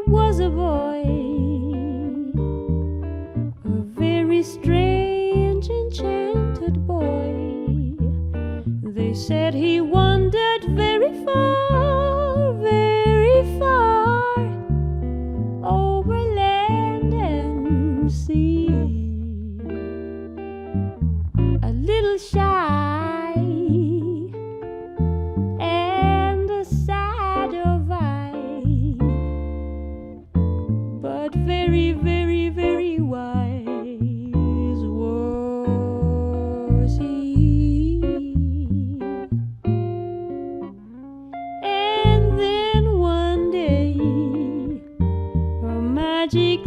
was a boy, a very strange, enchanted boy. They said he wandered very far, over land and sea. A little shy and a sad of eye, but very, very, very wise was he. And then one day a magic